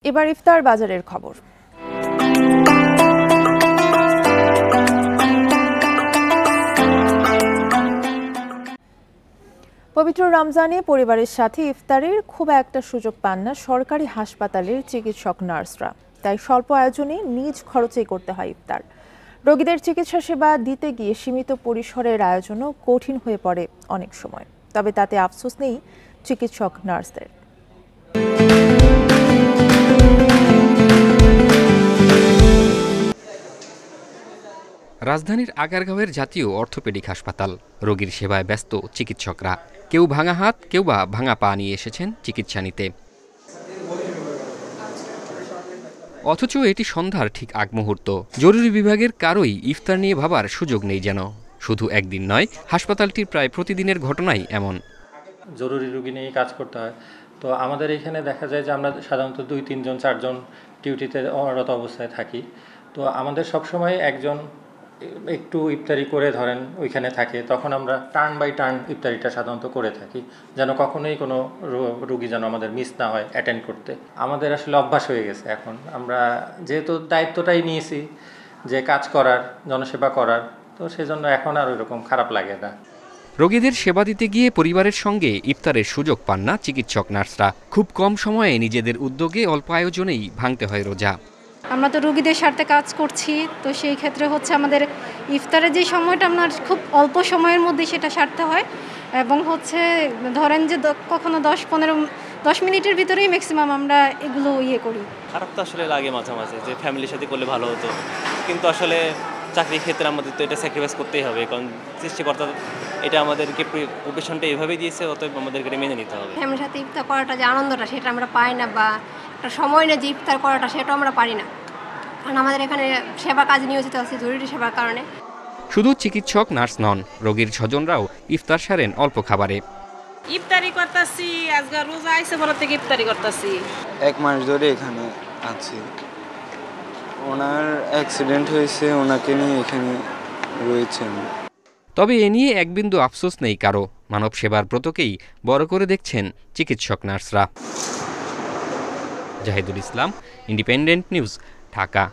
এবার ইফতার বাজারের খবর। পবিত্র রমজানে পরিবারের সাথে ইফতারের খুব একটা সুযোগ পান না সরকারি হাসপাতালের চিকিৎসক নার্সরা, তাই স্বল্প আয়োজনে নিজ খরচেই করতে হয় ইফতার। রোগীদের চিকিৎসা সেবা দিতে গিয়ে সীমিত পরিসরের আয়োজনও কঠিন হয়ে পড়ে অনেক সময়, তবে তাতে আফসোস নেই চিকিৎসক নার্সদের। রাজধানীর আগারগাঁওয়ের জাতীয় অর্থোপেডিক হাসপাতাল, রোগীর সেবায় ব্যস্ত চিকিৎসকরা। কেউ ভাঙা হাত, কেউ বা ভাঙা পা নিয়ে এসেছেন চিকিৎসা নিতে। অথচ এটি সন্ধ্যার ঠিক আগ মুহূর্ত। জরুরি বিভাগের কারোই ইফতার নিয়ে ভাবার সুযোগ নেই যেন। শুধু একদিন নয়, হাসপাতালটির প্রায় প্রতিদিনের ঘটনাই এমন। জরুরি রোগী নিয়ে কাজ করতে হয়, তো আমাদের এখানে দেখা যায় যে আমরা সাধারণত 2, 3 জন 4 জন ডিউটিতে অনরত অবস্থায় থাকি। তো আমাদের সবসময় একজন একটু ইফতারি করে ধরেন ওইখানে থাকে, তখন আমরা টার্ন বাই টার্ন ইফতারিটা সাধারণত করে থাকি, যেন কখনোই কোনো রোগী যেন আমাদের মিস না হয় অ্যাটেন্ড করতে। আমাদের আসলে অভ্যাস হয়ে গেছে এখন, আমরা যেহেতু দায়িত্বটাই নিয়েছি যে কাজ করার, জনসেবা করার, তো সেজন্য এখন আর ওইরকম খারাপ লাগে না। রোগীদের সেবা দিতে গিয়ে পরিবারের সঙ্গে ইফতারের সুযোগ পান না চিকিৎসক নার্সরা। খুব কম সময়ে নিজেদের উদ্যোগে অল্প আয়োজনেই ভাঙতে হয় রোজা। আমরা তো রোগীদের স্বার্থে কাজ করছি, তো সেই ক্ষেত্রে হচ্ছে আমাদের ইফতারের যে সময়টা আপনার খুব অল্প সময়ের মধ্যে সেটা সারতে হয়, এবং হচ্ছে ধরেন যে কখনো 10 মিনিটের ভিতরেই ম্যাক্সিমাম আমরা এগুলো করি। খারাপ তো আসলে লাগে মাঝে মাঝে যে ফ্যামিলির সাথে করলে ভালো হতো, কিন্তু আসলে চাকরির ক্ষেত্রে আমাদের তো এটা স্যাক্রিফাইস করতেই হবে, কারণ সৃষ্টিকর্তা এটা আমাদেরকে প্রফেশনটা এভাবে দিয়েছে, অতএব আমাদেরকে এটা মেনে নিতে হবে। ফ্যামিলির সাথে ইফতার করাটা যে আনন্দটা সেটা আমরা পাই না, বা একটা সময় না যে ইফতার করাটা সেটাও আমরা পারি না, কারণ আমাদের এখানে সেবা কাজে নিয়োজিত আছে জরুরি সেবার কারণে। শুধু চিকিৎসক নার্স নন, রোগীর স্বজনরাও ইফতার সারেন অল্প খাবারে। ইফতারি করতেছি, আজকে রোজা আইছে বড় থেকে ইফতারি করতেছি। 1 মাস ধরে এখানে আছি। ওনার অ্যাক্সিডেন্ট হয়েছে, ওনাকে নিয়ে এখানে রয়েছেন। তবে এ নিয়ে এক বিন্দু আফসোস নেই কারো। মানব সেবার ব্রতকেই বড় করে দেখছেন চিকিৎসক নার্সরা। জাহিদুল ইসলাম, ইন্ডিপেন্ডেন্ট নিউজ, ঢাকা।